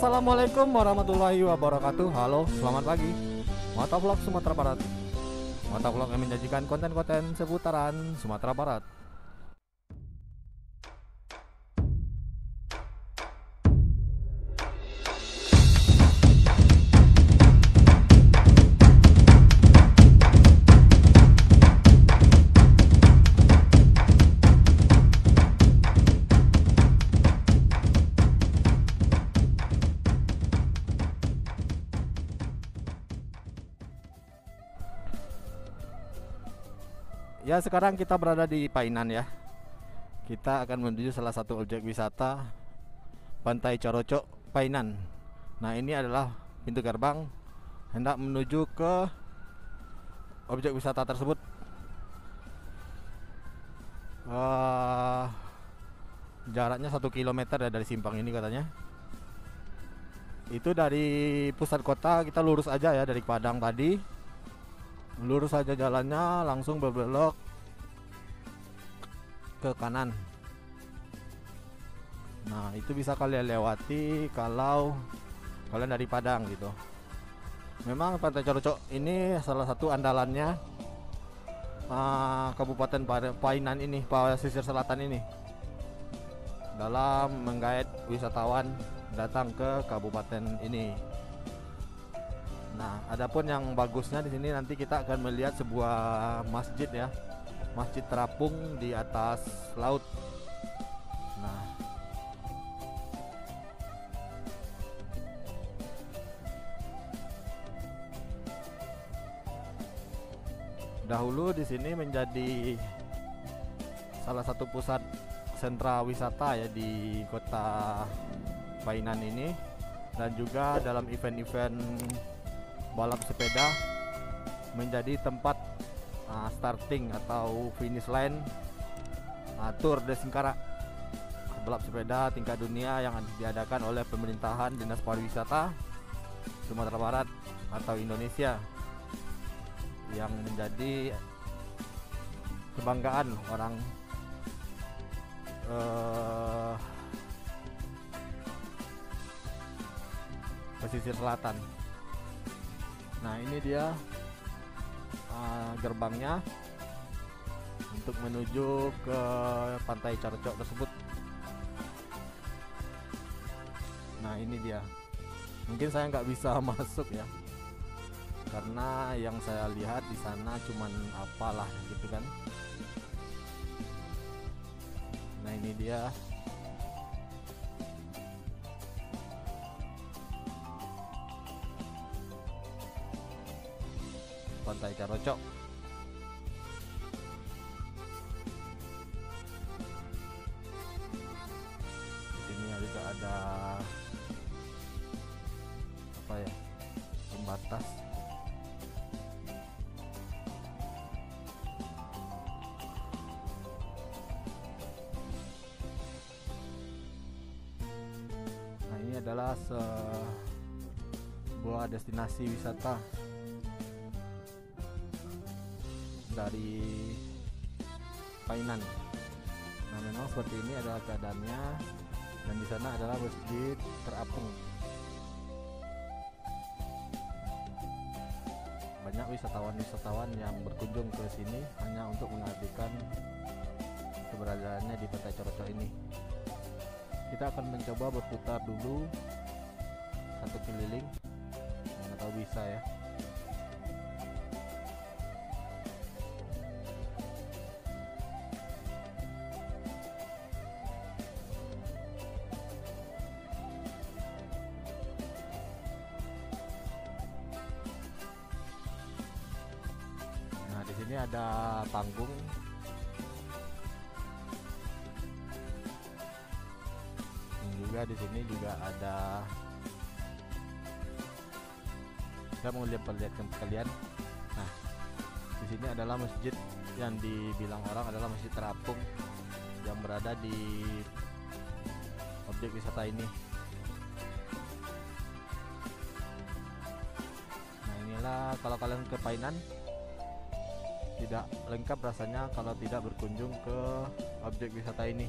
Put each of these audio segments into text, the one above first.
Assalamualaikum warahmatullahi wabarakatuh. Halo, selamat pagi. Motovlog Sumatera Barat. Motovlog yang menyajikan konten-konten seputaran Sumatera Barat. Ya, sekarang kita berada di Painan ya. Kita akan menuju salah satu objek wisata Pantai Carocok, Painan. Nah, ini adalah pintu gerbang hendak menuju ke objek wisata tersebut. Jaraknya 1 kilometer ya dari simpang ini katanya. Itu dari pusat kota kita lurus aja ya, dari Padang tadi. Lurus saja jalannya, langsung berbelok ke kanan. Nah, itu bisa kalian lewati kalau kalian dari Padang gitu. Memang Pantai Carocok ini salah satu andalannya Kabupaten Painan ini, pesisir selatan ini, dalam menggait wisatawan datang ke kabupaten ini. Nah, adapun yang bagusnya di sini nanti kita akan melihat sebuah masjid ya, masjid terapung di atas laut. Nah, dahulu di sini menjadi salah satu pusat sentra wisata ya di kota Painan ini, dan juga dalam event-event balap sepeda menjadi tempat starting atau finish line Tour de Singkarak, balap sepeda tingkat dunia yang diadakan oleh pemerintahan Dinas Pariwisata Sumatera Barat atau Indonesia, yang menjadi kebanggaan orang pesisir selatan. Nah, ini dia gerbangnya untuk menuju ke Pantai Carocok tersebut. Nah, ini dia. Mungkin saya nggak bisa masuk ya, karena yang saya lihat di sana cuman apalah gitu kan. Nah, ini dia. Pantai Carocok. Di sini juga ada apa ya? Pembatas. Nah, ini adalah sebuah destinasi wisata dari Painan. Nah, memang seperti ini adalah keadaannya, dan di sana adalah masjid terapung. Banyak wisatawan yang berkunjung ke sini hanya untuk mengabadikan keberadaannya di Pantai Carocok ini. Kita akan mencoba berputar dulu satu keliling, nggak tahu bisa ya. Di sini ada panggung. Dan juga di sini juga ada, saya mau lihat-lihatkan kalian. Nah, di sini adalah masjid yang dibilang orang adalah masjid terapung yang berada di objek wisata ini. Nah, inilah kalau kalian ke Painan, tidak lengkap rasanya kalau tidak berkunjung ke objek wisata ini.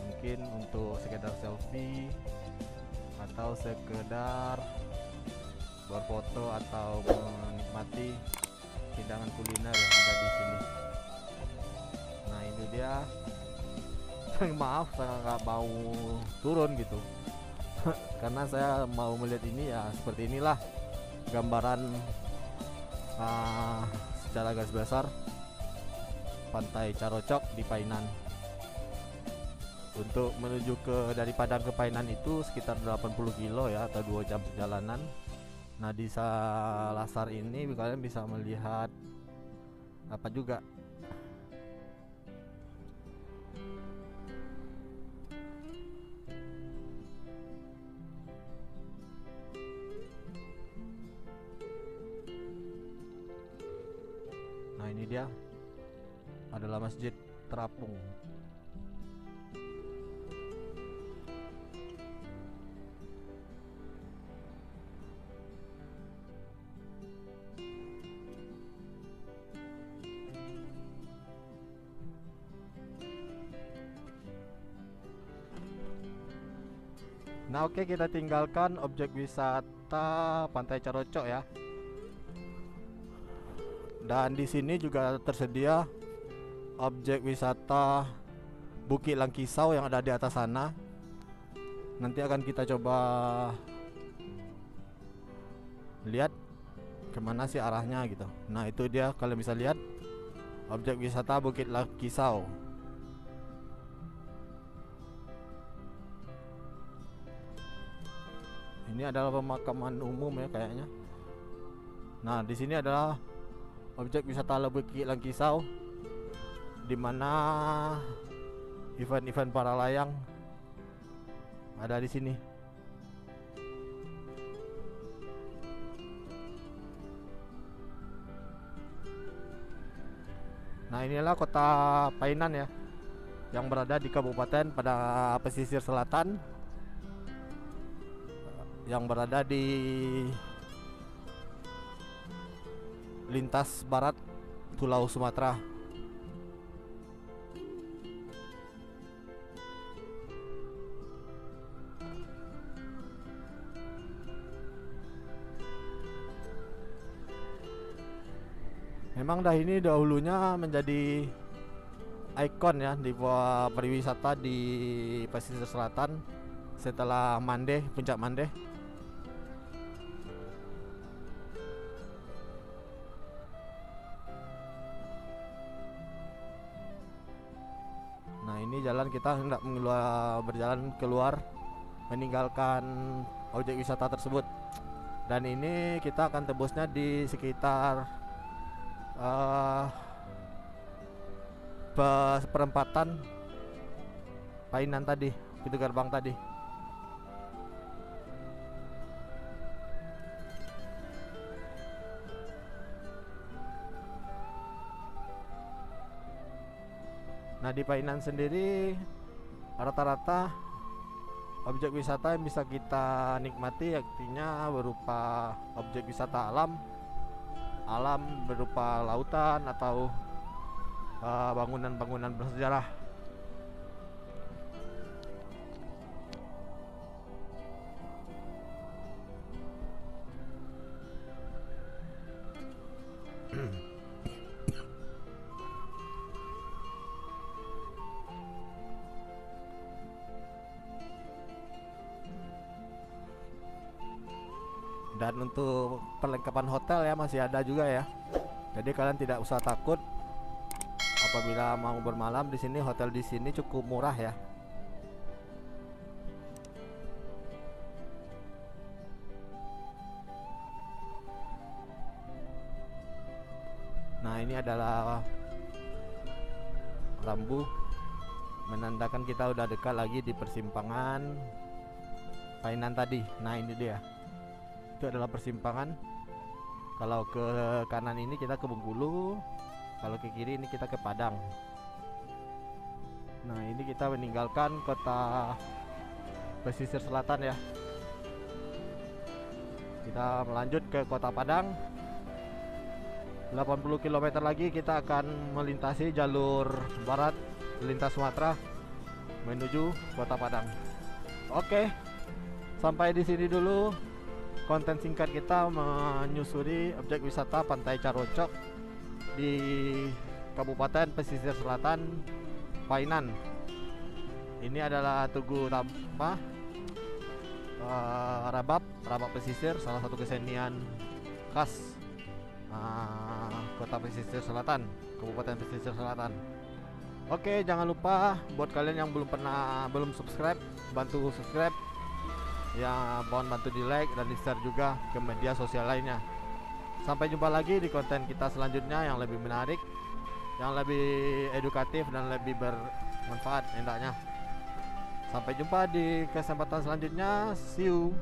Mungkin untuk sekedar selfie atau sekedar berfoto atau menikmati hidangan kuliner yang ada di sini. Nah ini dia. Maaf saya nggak mau turun gitu karena saya mau melihat ini ya, seperti inilah gambaran secara garis besar Pantai Carocok di Painan. Untuk menuju dari Padang ke Painan itu sekitar 80 kilo ya, atau 2 jam perjalanan. Nah di Salasar ini kalian bisa melihat apa juga, nah ini dia adalah Masjid Terapung. Nah oke, kita tinggalkan objek wisata Pantai Carocok ya. Dan di sini juga tersedia objek wisata Bukit Langkisau yang ada di atas sana. Nanti akan kita coba lihat kemana sih arahnya gitu. Nah itu dia, kalian bisa lihat objek wisata Bukit Langkisau. Ini adalah pemakaman umum ya kayaknya. Nah di sini adalah objek wisata Bukit Langkisau, di mana event-event para layang ada di sini. Nah inilah kota Painan ya, yang berada di kabupaten pada pesisir selatan, yang berada di lintas barat Pulau Sumatera. Memang dah ini dahulunya menjadi ikon ya di pariwisata di pesisir selatan setelah Mandeh, puncak Mandeh. Nah ini jalan, kita hendak berjalan keluar meninggalkan objek wisata tersebut. Dan ini kita akan tembusnya di sekitar perempatan Painan tadi, pintu gerbang tadi. Nah di Painan sendiri rata-rata objek wisata yang bisa kita nikmati artinya berupa objek wisata alam berupa lautan atau bangunan-bangunan bersejarah. Dan untuk perlengkapan hotel ya masih ada juga ya. Jadi kalian tidak usah takut apabila mau bermalam di sini. Hotel di sini cukup murah ya. Nah ini adalah rambu menandakan kita udah dekat lagi di persimpangan Painan tadi. Nah ini dia, itu adalah persimpangan. Kalau ke kanan ini kita ke Bengkulu, kalau ke kiri ini kita ke Padang. Nah ini kita meninggalkan kota pesisir selatan ya. Kita melanjut ke kota Padang. 80 km lagi kita akan melintasi jalur barat lintas Sumatera menuju kota Padang. Oke, Sampai di sini dulu konten singkat kita menyusuri objek wisata Pantai Carocok di Kabupaten Pesisir Selatan, Painan. Ini adalah Tugu Rabab pesisir, salah satu kesenian khas Kota Pesisir Selatan, Kabupaten Pesisir Selatan. Oke, jangan lupa buat kalian yang belum subscribe, bantu subscribe. Ya, mohon bantu di like dan di share juga ke media sosial lainnya. Sampai jumpa lagi di konten kita selanjutnya yang lebih menarik, yang lebih edukatif dan lebih bermanfaat hendaknya. Sampai jumpa di kesempatan selanjutnya. See you.